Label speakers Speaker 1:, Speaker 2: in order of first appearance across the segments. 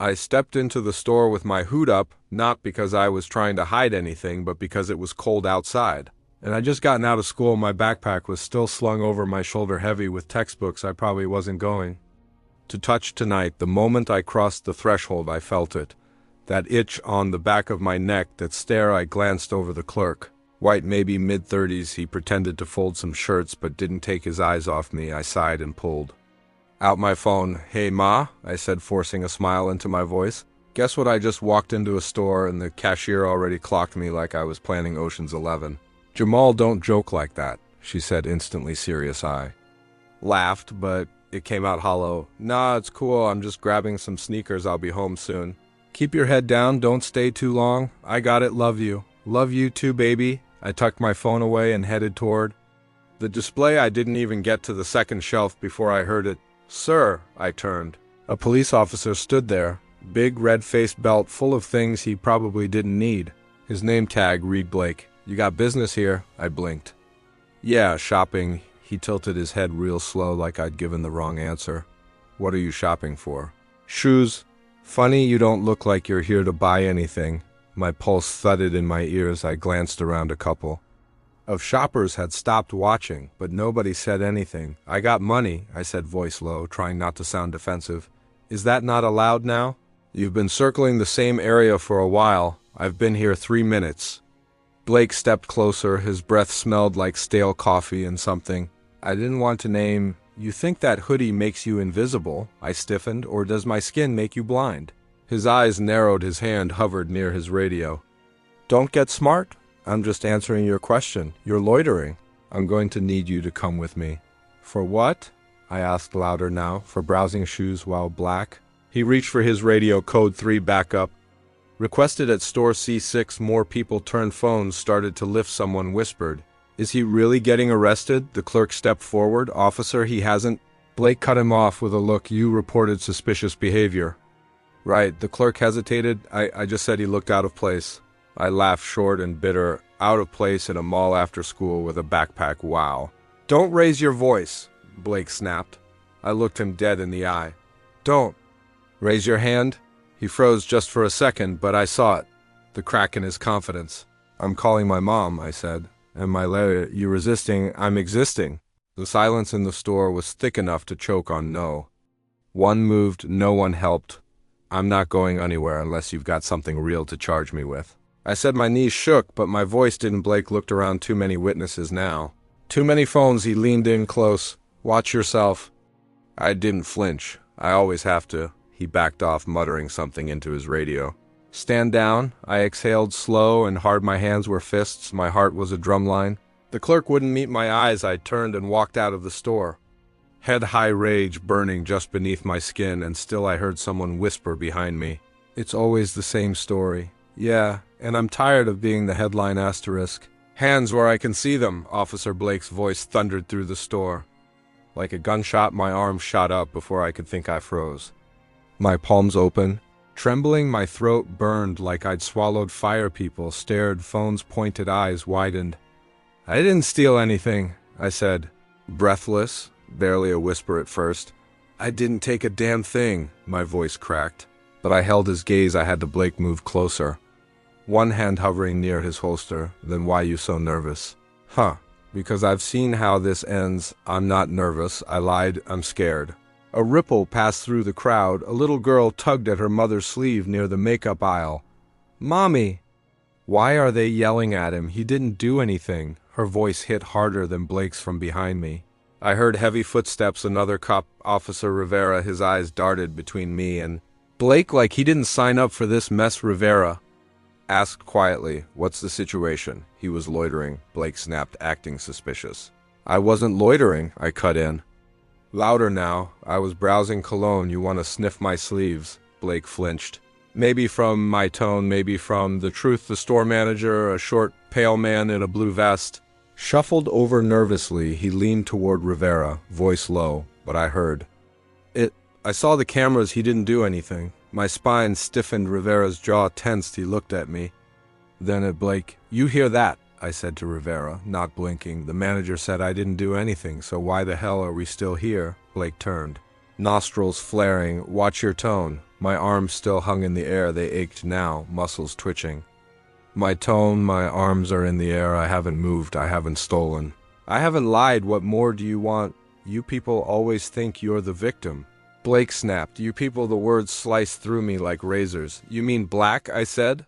Speaker 1: I stepped into the store with my hood up, not because I was trying to hide anything, but because it was cold outside. And I'd just gotten out of school, my backpack was still slung over my shoulder heavy with textbooks I probably wasn't going to touch tonight. The moment I crossed the threshold, I felt it. That itch on the back of my neck, that stare. I glanced over the clerk. White, maybe mid-30s, he pretended to fold some shirts but didn't take his eyes off me. I sighed and pulled out my phone. "Hey, Ma," I said, forcing a smile into my voice. Guess what? I just walked into a store and the cashier already clocked me like I was planning Ocean's 11. "Jamal, don't joke like that," she said, instantly serious. I laughed, but it came out hollow. "Nah, it's cool. I'm just grabbing some sneakers. I'll be home soon. Keep your head down. Don't stay too long. I got it. Love you." "Love you too, baby." I tucked my phone away and headed toward the display. I didn't even get to the second shelf before I heard it. "Sir," I turned. A police officer stood there, big red-faced belt full of things he probably didn't need. His name tag read Blake. "You got business here?" I blinked. "Yeah, shopping." He tilted his head real slow like I'd given the wrong answer. "What are you shopping for?" "Shoes." "Funny, you don't look like you're here to buy anything." My pulse thudded in my ears. I glanced around. A couple of shoppers had stopped watching, but nobody said anything. "I got money," I said, voice low, trying not to sound defensive. "Is that not allowed now?" "You've been circling the same area for a while. I've been here 3 minutes. Blake stepped closer. His breath smelled like stale coffee and something I didn't want to name. "You think that hoodie makes you invisible?" I stiffened. "Or does my skin make you blind?" His eyes narrowed. His hand hovered near his radio. "Don't get smart. I'm just answering your question. You're loitering. I'm going to need you to come with me." "For what?" I asked louder now. "For browsing shoes while black." He reached for his radio. "Code 3 backup. Requested at store C6. More people turned phones, started to lift. Someone whispered, "Is he really getting arrested?" The clerk stepped forward. "Officer, he hasn't." Blake cut him off with a look. "You reported suspicious behavior." "Right." The clerk hesitated. I just said he looked out of place." I laughed, short and bitter. "Out of place in a mall after school with a backpack? Wow." "Don't raise your voice," Blake snapped. I looked him dead in the eye. "Don't." "Raise your hand." He froze just for a second, but I saw it. The crack in his confidence. "I'm calling my mom," I said. "And my lawyer." "You resisting?" "I'm existing." The silence in the store was thick enough to choke on no. One moved, no one helped. "I'm not going anywhere unless you've got something real to charge me with." I said. My knees shook, but my voice didn't. Blake looked around. Too many witnesses now. Too many phones. He leaned in close. "Watch yourself." I didn't flinch. I always have to. He backed off, muttering something into his radio. "Stand down." I exhaled, slow and hard. My hands were fists. My heart was a drumline. The clerk wouldn't meet my eyes. I turned and walked out of the store. Head-high rage burning just beneath my skin, and still I heard someone whisper behind me. "It's always the same story." "Yeah, and I'm tired of being the headline asterisk." "Hands where I can see them," Officer Blake's voice thundered through the store. Like a gunshot, my arm shot up. Before I could think, I froze. My palms open, trembling. My throat burned like I'd swallowed fire. People stared, phones pointed, eyes widened. "I didn't steal anything," I said, breathless, barely a whisper at first. "I didn't take a damn thing," my voice cracked. But I held his gaze. I had to. Blake moved closer, one hand hovering near his holster. "Then why you so nervous?" "Huh, because I've seen how this ends." "I'm not nervous," I lied. "I'm scared." A ripple passed through the crowd. A little girl tugged at her mother's sleeve near the makeup aisle. "Mommy!" "Why are they yelling at him? He didn't do anything." Her voice hit harder than Blake's from behind me. I heard heavy footsteps. Another cop, Officer Rivera. His eyes darted between me and Blake like he didn't sign up for this mess. Rivera asked quietly, "What's the situation?" He was loitering, Blake snapped, acting suspicious. "I wasn't loitering," I cut in. Louder now. "I was browsing cologne. You want to sniff my sleeves?" Blake flinched. Maybe from my tone, maybe from the truth. The store manager, a short, pale man in a blue vest, shuffled over nervously. He leaned toward Rivera, voice low, but I heard. I saw the cameras. He didn't do anything." My spine stiffened. Rivera's jaw tensed. He looked at me, then at Blake. "You hear that?" I said to Rivera, not blinking. "The manager said I didn't do anything, so why the hell are we still here?" Blake turned. nostrils flaring. Watch your tone. My arms still hung in the air. They ached now, muscles twitching. My tone, my arms are in the air. I haven't moved. I haven't stolen. I haven't lied. What more do you want? You people always think you're the victim. Blake snapped. You people, the words sliced through me like razors. You mean black? I said.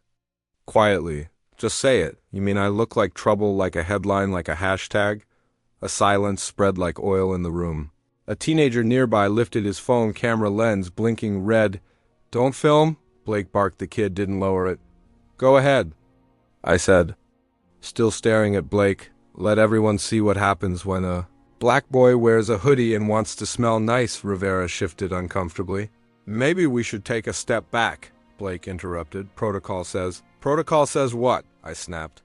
Speaker 1: Quietly. Just say it. You mean I look like trouble, like a headline, like a hashtag? A silence spread like oil in the room. A teenager nearby lifted his phone camera lens, blinking red. Don't film? Blake barked. The kid didn't lower it. Go ahead, I said, still staring at Blake. Let everyone see what happens when a black boy wears a hoodie and wants to smell nice. Rivera shifted uncomfortably. Maybe we should take a step back, Blake interrupted. Protocol says. Protocol says what? I snapped.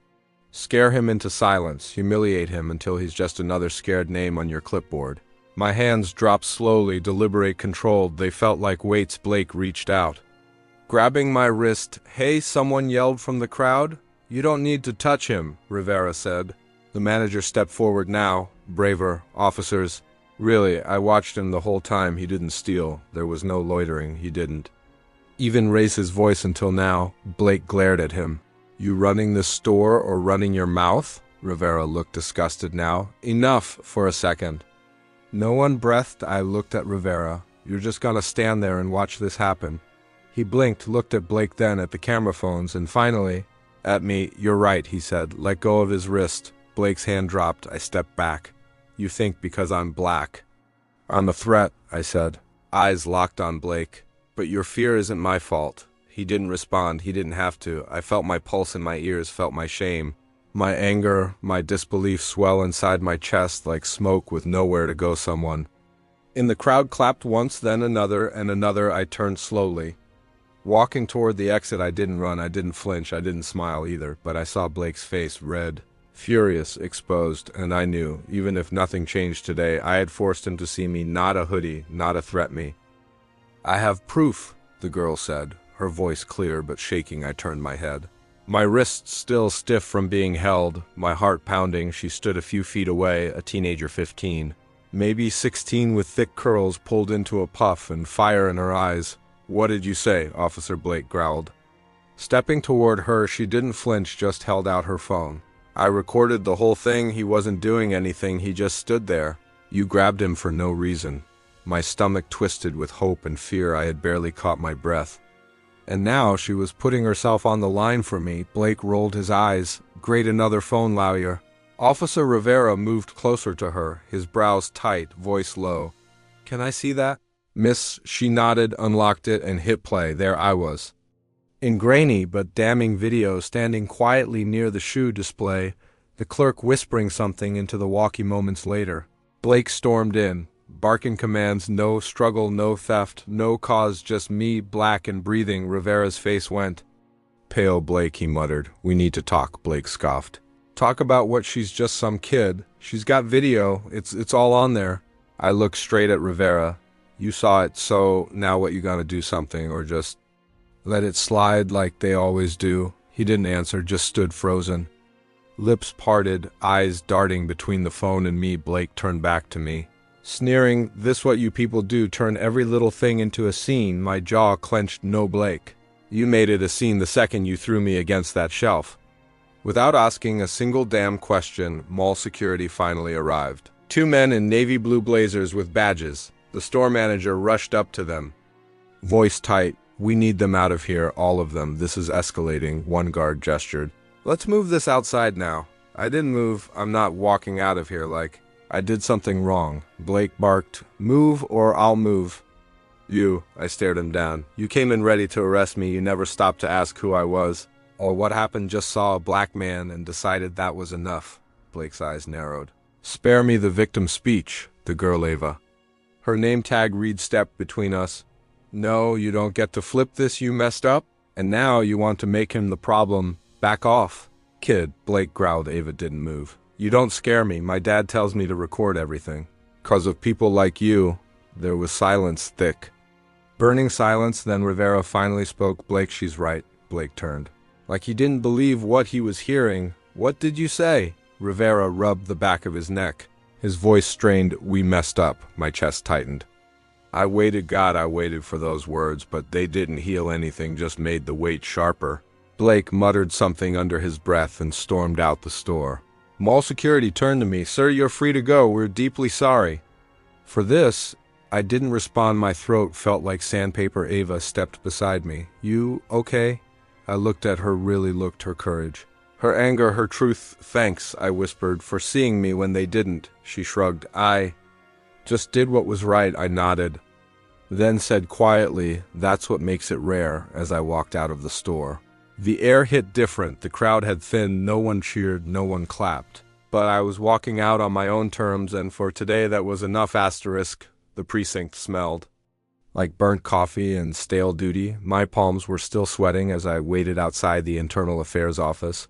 Speaker 1: Scare him into silence. Humiliate him until he's just another scared name on your clipboard. My hands dropped slowly, deliberate, controlled. They felt like weights. Blake reached out, grabbing my wrist. Hey, someone yelled from the crowd. You don't need to touch him, Rivera said. The manager stepped forward now, braver. Officers. Really, I watched him the whole time. He didn't steal. There was no loitering. He didn't even raise his voice until now. Blake glared at him. You running this store or running your mouth? Rivera looked disgusted now. Enough for a second. No one breathed. I looked at Rivera. You're just gonna stand there and watch this happen. He blinked, looked at Blake, then at the camera phones, and finally at me. You're right, he said. Let go of his wrist. Blake's hand dropped. I stepped back. You think because I'm black I'm a threat, I said. Eyes locked on Blake. But your fear isn't my fault. He didn't respond. He didn't have to. I felt my pulse in my ears, felt my shame. My anger, my disbelief swell inside my chest like smoke with nowhere to go. Someone in the crowd clapped once, then another and another. I turned slowly, walking toward the exit. I didn't run, I didn't flinch, I didn't smile either, but I saw Blake's face, red, furious, exposed, and I knew, even if nothing changed today, I had forced him to see me, not a hoodie, not a threat me. I have proof, the girl said, her voice clear but shaking. I turned my head. My wrists still stiff from being held, my heart pounding. She stood a few feet away, a teenager 15, maybe 16, with thick curls pulled into a puff and fire in her eyes. What did you say? Officer Blake growled. Stepping toward her, she didn't flinch, just held out her phone. I recorded the whole thing. He wasn't doing anything, he just stood there. You grabbed him for no reason. My stomach twisted with hope and fear. I had barely caught my breath. And now she was putting herself on the line for me. Blake rolled his eyes. Great, another phone lawyer. Officer Rivera moved closer to her, his brows tight, voice low. Can I see that? Miss, she nodded, unlocked it, and hit play. There I was, in grainy but damning video, standing quietly near the shoe display, the clerk whispering something into the walkie. Moments later, Blake stormed in, barking commands. No struggle, no theft, no cause, just me, black and breathing. Rivera's face went pale. Blake, he muttered. We need to talk, Blake scoffed. Talk about what? She's just some kid. She's got video. It's all on there. I looked straight at Rivera. You saw it, so now what, you gotta do something or just let it slide like they always do? He didn't answer, just stood frozen. Lips parted, eyes darting between the phone and me. Blake turned back to me, sneering. This what you people do, turn every little thing into a scene. My jaw clenched. No, Blake. You made it a scene the second you threw me against that shelf. Without asking a single damn question, mall security finally arrived. 2 men in navy blue blazers with badges. The store manager rushed up to them, voice tight. We need them out of here, all of them. This is escalating. One guard gestured. Let's move this outside now. I didn't move. I'm not walking out of here like I did something wrong. Blake barked. Move or I'll move. You, I stared him down. You came in ready to arrest me. You never stopped to ask who I was or what happened. Just saw a black man and decided that was enough. Blake's eyes narrowed. Spare me the victim speech, the girl Ava. Her name tag read stepped between us. No, you don't get to flip this, you messed up. And now you want to make him the problem. Back off. Kid, Blake growled. Ava didn't move. You don't scare me. My dad tells me to record everything. 'Cause of people like you. There was silence, thick, burning silence. Then Rivera finally spoke. Blake, she's right. Blake turned, like he didn't believe what he was hearing. What did you say? Rivera rubbed the back of his neck. His voice strained. We messed up. My chest tightened. I waited, God, I waited for those words, but they didn't heal anything, just made the wait sharper. Blake muttered something under his breath and stormed out the store. Mall security turned to me. Sir, you're free to go. We're deeply sorry. For this, I didn't respond. My throat felt like sandpaper. Ava stepped beside me. You okay? I looked at her, really looked her courage. Her anger, her truth. Thanks, I whispered, for seeing me when they didn't. She shrugged. I just did what was right. I nodded. Then said quietly, that's what makes it rare, as I walked out of the store. The air hit different. The crowd had thinned. No one cheered. No one clapped. But I was walking out on my own terms, and for today that was enough. Asterisk. The precinct smelled like burnt coffee and stale duty. My palms were still sweating as I waited outside the Internal Affairs office.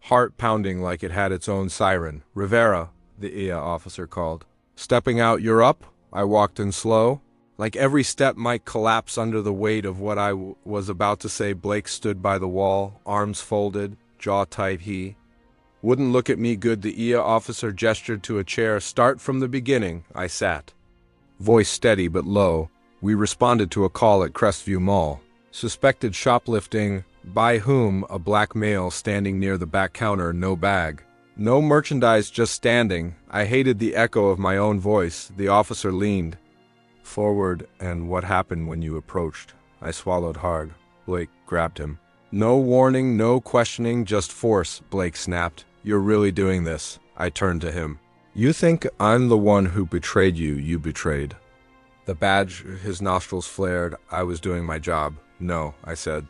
Speaker 1: Heart pounding like it had its own siren. Rivera, the IA officer called. Stepping out, you're up? I walked in slow. Like every step might collapse under the weight of what I was about to say. Blake stood by the wall, arms folded, jaw tight. He wouldn't look at me. Good. The IA officer gestured to a chair. Start from the beginning. I sat. Voice steady but low. We responded to a call at Crestview Mall. Suspected shoplifting. By whom? A black male standing near the back counter. No bag. No merchandise, just standing. I hated the echo of my own voice. The officer leaned forward. And what happened when you approached? I swallowed hard. Blake grabbed him. No warning, no questioning, just force, Blake snapped. You're really doing this. I turned to him. You think I'm the one who betrayed you? You betrayed. The badge, his nostrils flared. I was doing my job. No, I said.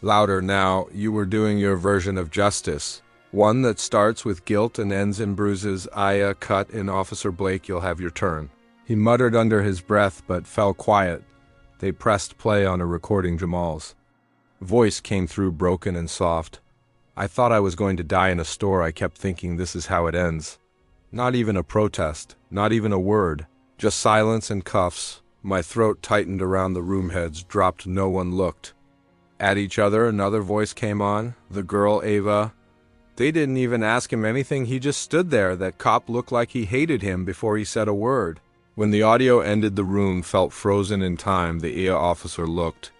Speaker 1: Louder now. You were doing your version of justice. One that starts with guilt and ends in bruises. Aya, cut in. Officer Blake, you'll have your turn. He muttered under his breath, but fell quiet. They pressed play on a recording. Jamal's voice came through, broken and soft. I thought I was going to die in a store. I kept thinking, this is how it ends. Not even a protest, not even a word, just silence and cuffs. My throat tightened around the room. Heads dropped. No one looked at each other. Another voice came on. The girl, Ava. They didn't even ask him anything. He just stood there. That cop looked like he hated him before he said a word. When the audio ended, the room felt frozen in time. The IA officer looked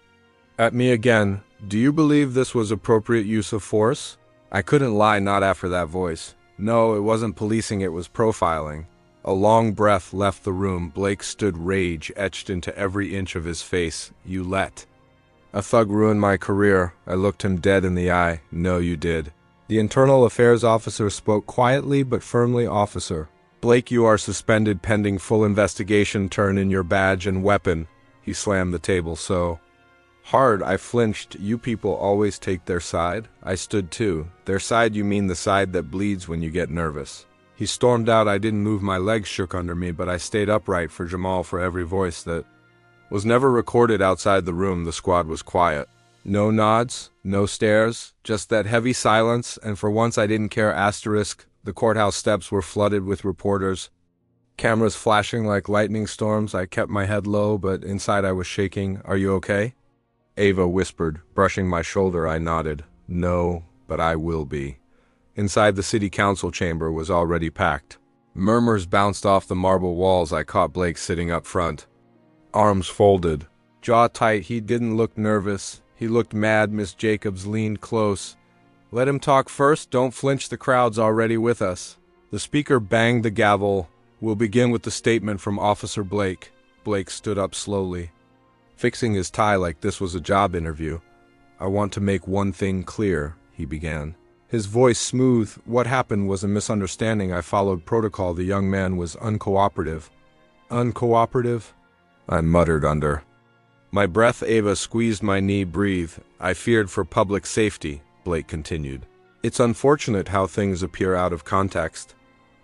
Speaker 1: at me again. Do you believe this was appropriate use of force? I couldn't lie, not after that voice. No, it wasn't policing, it was profiling. A long breath left the room. Blake stood, rage etched into every inch of his face. You let a thug ruin my career. I looked him dead in the eye. No, you did. The Internal Affairs officer spoke quietly but firmly. Officer Blake, you are suspended pending full investigation. Turn in your badge and weapon. He slammed the table so hard I flinched. You people always take their side? I stood too. Their side? You mean the side that bleeds when you get nervous? He stormed out. I didn't move. My legs shook under me, but I stayed upright for Jamal, for every voice that was never recorded outside the room. The squad was quiet. No nods, no stares, just that heavy silence, and for once I didn't care. Asterisk. The courthouse steps were flooded with reporters. Cameras flashing like lightning storms. I kept my head low, but inside I was shaking. Are you okay? Ava whispered, brushing my shoulder. I nodded. No, but I will be. Inside, the city council chamber was already packed. Murmurs bounced off the marble walls. I caught Blake sitting up front, arms folded, jaw tight. He didn't look nervous. He looked mad. Miss Jacobs leaned close. Let him talk first. Don't flinch. The crowd's already with us. The speaker banged the gavel. We'll begin with the statement from Officer Blake. Blake stood up slowly, fixing his tie like this was a job interview. I want to make one thing clear, he began. His voice smooth. What happened was a misunderstanding. I followed protocol. The young man was uncooperative. Uncooperative? I muttered under my breath. Ava squeezed my knee. Breathe. I feared for public safety, Blake continued. It's unfortunate how things appear out of context.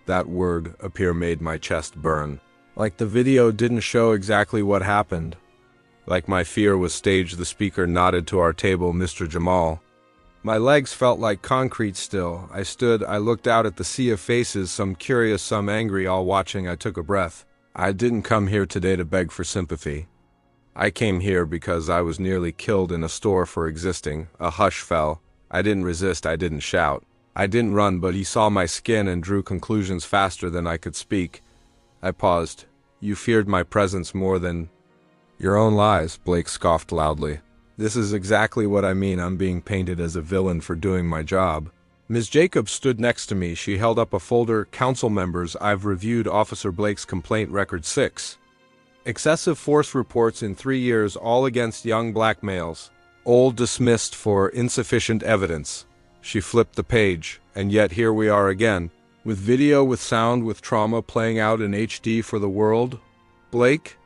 Speaker 1: That word, appear, made my chest burn. Like the video didn't show exactly what happened. Like my fear was staged. The speaker nodded to our table. Mr. Jamal. My legs felt like concrete still. I stood. I looked out at the sea of faces, some curious, some angry, all watching. I took a breath. I didn't come here today to beg for sympathy. I came here because I was nearly killed in a store for existing. A hush fell. I didn't resist. I didn't shout. I didn't run, but he saw my skin and drew conclusions faster than I could speak. I paused. You feared my presence more than your own lies, Blake scoffed loudly. This is exactly what I mean. I'm being painted as a villain for doing my job. Ms. Jacobs stood next to me. She held up a folder. Council members, I've reviewed Officer Blake's complaint record 6. Excessive force reports in 3 years, all against young black males. All dismissed for insufficient evidence. She flipped the page, and yet here we are again, with video, with sound, with trauma playing out in HD for the world. Blake?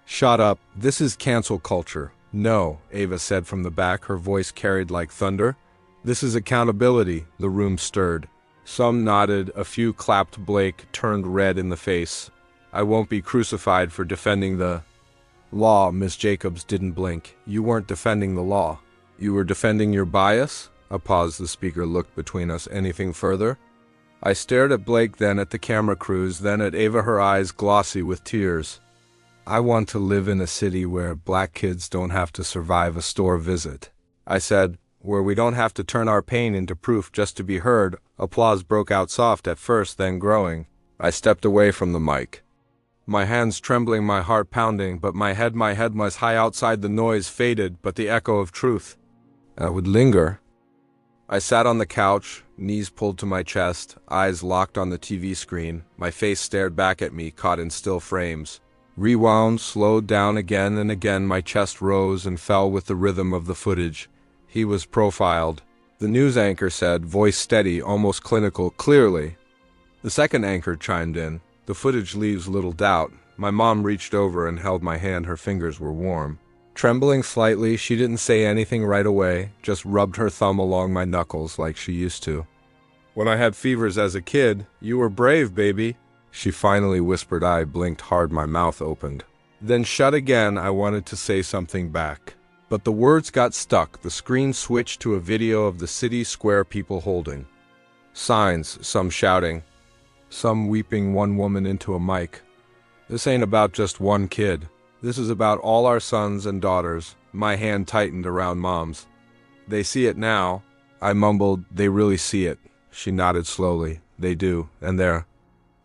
Speaker 1: Shut up. This is cancel culture. No, Ava said from the back, her voice carried like thunder. This is accountability. The room stirred. Some nodded, a few clapped. Blake turned red in the face. I won't be crucified for defending the law. Miss Jacobs didn't blink. You weren't defending the law. You were defending your bias? A pause. The speaker looked between us. Anything further? I stared at Blake, then at the camera crews, then at Ava, her eyes glossy with tears. I want to live in a city where black kids don't have to survive a store visit, I said, where we don't have to turn our pain into proof just to be heard. Applause broke out, soft at first, then growing. I stepped away from the mic. My hands trembling, my heart pounding, but my head was high outside. The noise faded, but the echo of truth would linger. I sat on the couch, knees pulled to my chest, eyes locked on the TV screen. My face stared back at me, caught in still frames. Rewound, slowed down again and again. My chest rose and fell with the rhythm of the footage. He was profiled. The news anchor said, voice steady, almost clinical, clearly. The second anchor chimed in. The footage leaves little doubt. My mom reached over and held my hand. Her fingers were warm. Trembling slightly, she didn't say anything right away, just rubbed her thumb along my knuckles like she used to. When I had fevers as a kid, you were brave, baby, she finally whispered. I blinked hard, my mouth opened. Then shut again. I wanted to say something back, but the words got stuck. The screen switched to a video of the city square, people holding signs, some shouting, some weeping, one woman into a mic. This ain't about just one kid. This is about all our sons and daughters. My hand tightened around Mom's. They see it now. I mumbled, they really see it. She nodded slowly. They do, and they're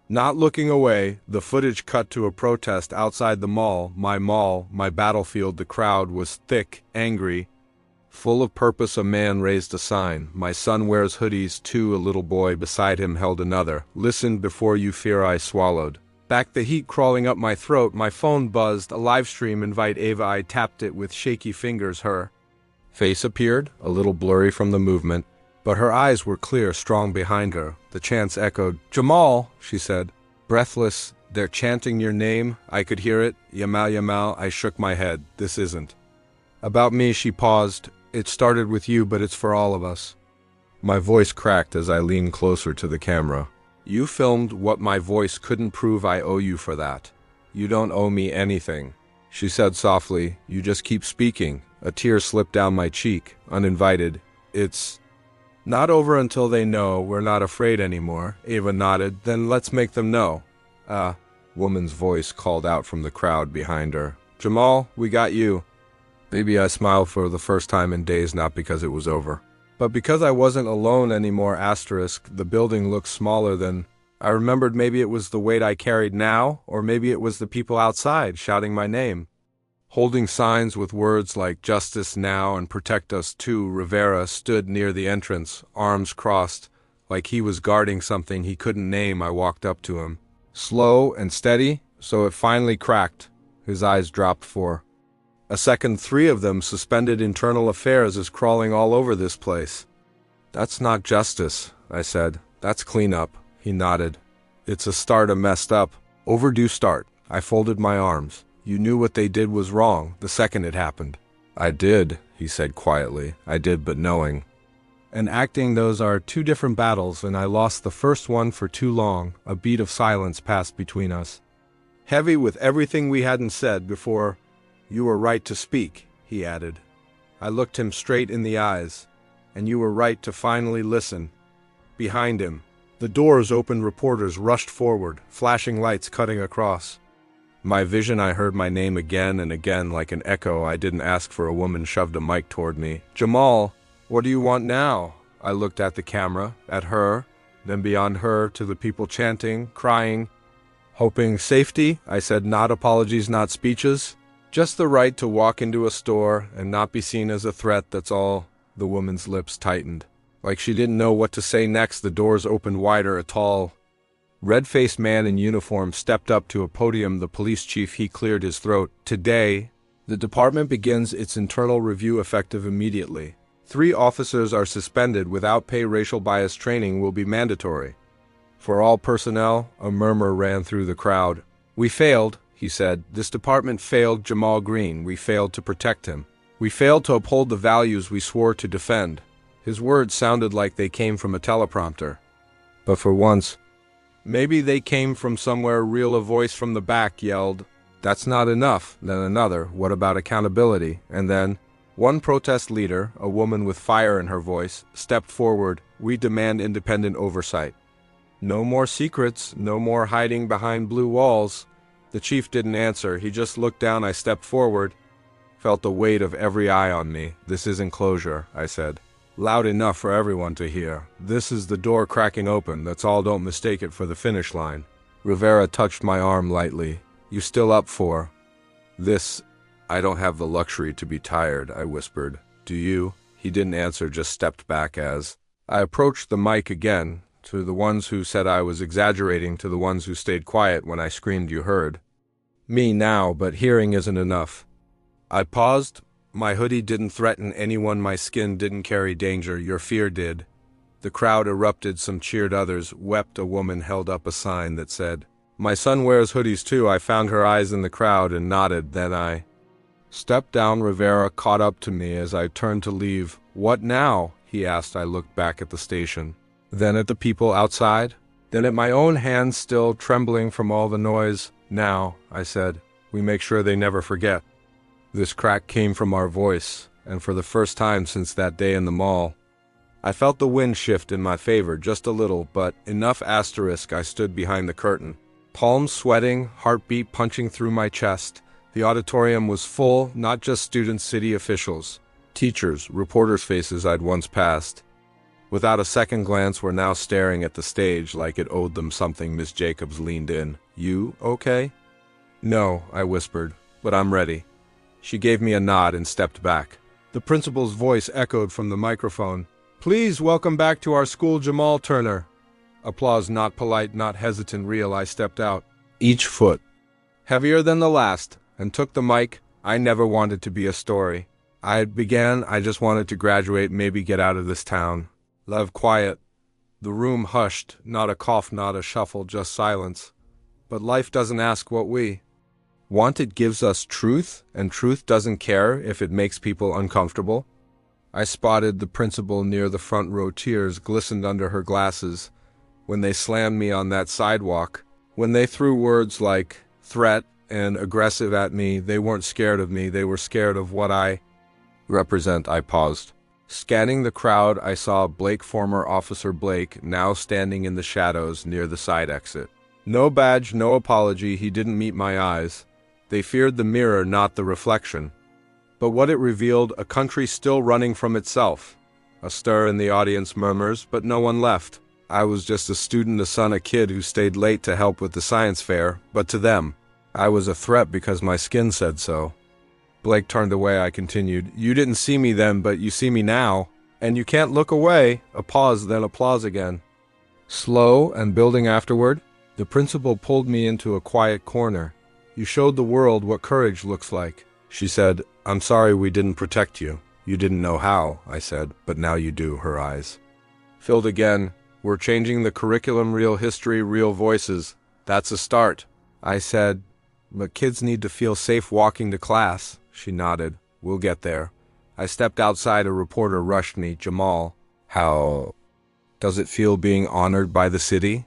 Speaker 1: not looking away. The footage cut to a protest outside the mall, my battlefield. The crowd was thick, angry, full of purpose. A man raised a sign. My son wears hoodies too. A little boy beside him held another. Listen before you fear. I swallowed back, the heat crawling up my throat. My phone buzzed. A live stream invite. Ava. I tapped it with shaky fingers. Her face appeared, a little blurry from the movement, but her eyes were clear, strong behind her. The chants echoed. Jamal, she said, breathless. They're chanting your name. I could hear it. Yamal, Yamal. I shook my head. This isn't about me. She paused. It started with you, but it's for all of us. My voice cracked as I leaned closer to the camera. You filmed what my voice couldn't prove. I owe you for that. You don't owe me anything, she said softly. You just keep speaking. A tear slipped down my cheek, uninvited. It's not over until they know. We're not afraid anymore. Ava nodded. Then let's make them know. Woman's voice called out from the crowd behind her. Jamal, we got you. Baby, I smiled for the first time in days, not because it was over, but because I wasn't alone anymore. Asterisk. The building looked smaller than I remembered. Maybe it was the weight I carried now, or maybe it was the people outside shouting my name, holding signs with words like justice now and protect us too. Rivera stood near the entrance, arms crossed, like he was guarding something he couldn't name. I walked up to him, slow and steady, so it finally cracked. His eyes dropped for a second. 3 of them. Suspended internal affairs is crawling all over this place. That's not justice, I said. That's cleanup. He nodded. It's a start, a messed up, overdue start. I folded my arms. You knew what they did was wrong the second it happened. I did, he said quietly. I did, but knowing and acting, those are 2 different battles, and I lost the first one for too long. A beat of silence passed between us, heavy with everything we hadn't said before. You were right to speak, he added. I looked him straight in the eyes. And you were right to finally listen. Behind him, the doors opened. Reporters rushed forward, flashing lights cutting across my vision. I heard my name again and again like an echo. I didn't ask for. A woman shoved a mic toward me. Jamal, what do you want now? I looked at the camera, at her, then beyond her to the people chanting, crying, Hoping safety, I said, not apologies, not speeches. Just the right to walk into a store and not be seen as a threat, that's all. The woman's lips tightened. Like she didn't know what to say next, the doors opened wider. A tall, red-faced man in uniform stepped up to a podium. The police chief, he cleared his throat. Today, the department begins its internal review effective immediately. 3 officers are suspended without pay. Racial bias training will be mandatory. For all personnel, a murmur ran through the crowd. We failed, he said. This department failed Jamal Green. We failed to protect him. We failed to uphold the values we swore to defend. His words sounded like they came from a teleprompter. But for once, maybe they came from somewhere real. A voice from the back yelled, "That's not enough." Then another, "What about accountability?" And then, one protest leader, a woman with fire in her voice, stepped forward. "We demand independent oversight. No more secrets, no more hiding behind blue walls." The chief didn't answer. He just looked down. I stepped forward, felt the weight of every eye on me. "This isn't closure," I said. Loud enough for everyone to hear. "This is the door cracking open. That's all. Don't mistake it for the finish line." Rivera touched my arm lightly. "You still up for this?" "I don't have the luxury to be tired," I whispered. "Do you?" He didn't answer, just stepped back as I approached the mic again. To the ones who said I was exaggerating, to the ones who stayed quiet when I screamed, you heard me now, but hearing isn't enough. I paused. My hoodie didn't threaten anyone. My skin didn't carry danger. Your fear did. The crowd erupted. Some cheered, others wept. A woman held up a sign that said, "My son wears hoodies too." I found her eyes in the crowd and nodded. Then I stepped down. Rivera caught up to me as I turned to leave. "What now?" he asked. I looked back at the station, then at the people outside, then at my own hands still trembling from all the noise. "Now," I said, "we make sure they never forget." This crack came from our voice, and for the first time since that day in the mall, I felt the wind shift in my favor, just a little, but enough. Asterisk. I stood behind the curtain, palms sweating, heartbeat punching through my chest. The auditorium was full, not just students, city officials, teachers, reporters' faces I'd once passed. Without a second glance, were now staring at the stage like it owed them something. Miss Jacobs leaned in. "You okay?" "No," I whispered, "but I'm ready." She gave me a nod and stepped back. The principal's voice echoed from the microphone. "Please welcome back to our school Jamal Turner." Applause, not polite, not hesitant, real. I stepped out, each foot heavier than the last, and took the mic. I never wanted to be a story. I just wanted to graduate, maybe get out of this town. Live quiet. The room hushed, not a cough, not a shuffle, just silence. But life doesn't ask what we want. It gives us truth, and truth doesn't care if it makes people uncomfortable. I spotted the principal near the front row. Tears glistened under her glasses when they slammed me on that sidewalk. When they threw words like threat and aggressive at me, they weren't scared of me. They were scared of what I represent. I paused. Scanning the crowd, I saw Blake, former Officer Blake, now standing in the shadows near the side exit. No badge, no apology. He didn't meet my eyes. They feared the mirror, not the reflection. But what it revealed, a country still running from itself. A stir in the audience, murmurs, but no one left. I was just a student, a son, a kid who stayed late to help with the science fair, but to them, I was a threat because my skin said so. Blake turned away. I continued, "You didn't see me then, but you see me now, and you can't look away." A pause, then applause again. Slow and building afterward, the principal pulled me into a quiet corner. "You showed the world what courage looks like," she said. "I'm sorry we didn't protect you. You didn't know how," I said, "but now you do." Her eyes filled again. "We're changing the curriculum, real history, real voices. That's a start," I said, "but kids need to feel safe walking to class." She nodded. "We'll get there." I stepped outside. A reporter rushed me. "Jamal, how does it feel being honored by the city?"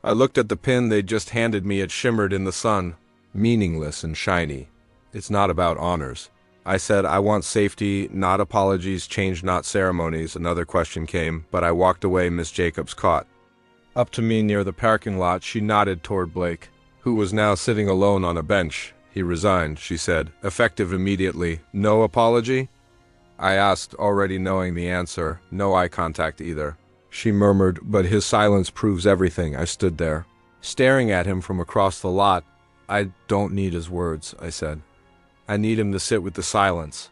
Speaker 1: I looked at the pin they'd just handed me. It shimmered in the sun, meaningless and shiny. "It's not about honors," I said. "I want safety, not apologies, change, not ceremonies." Another question came, but I walked away. Miss Jacobs caught up to me near the parking lot. She nodded toward Blake, who was now sitting alone on a bench. "He resigned," she said, "effective immediately." "No apology?" I asked, already knowing the answer. "No eye contact either." She murmured, "But his silence proves everything." I stood there, staring at him from across the lot. "I don't need his words," I said. "I need him to sit with the silence."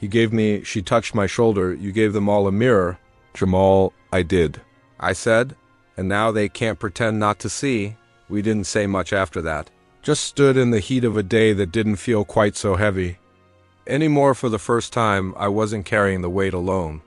Speaker 1: She touched my shoulder. "You gave them all a mirror." "Jamal, I did," I said, "and now they can't pretend not to see." We didn't say much after that. Just stood in the heat of a day that didn't feel quite so heavy. Anymore. For the first time, I wasn't carrying the weight alone.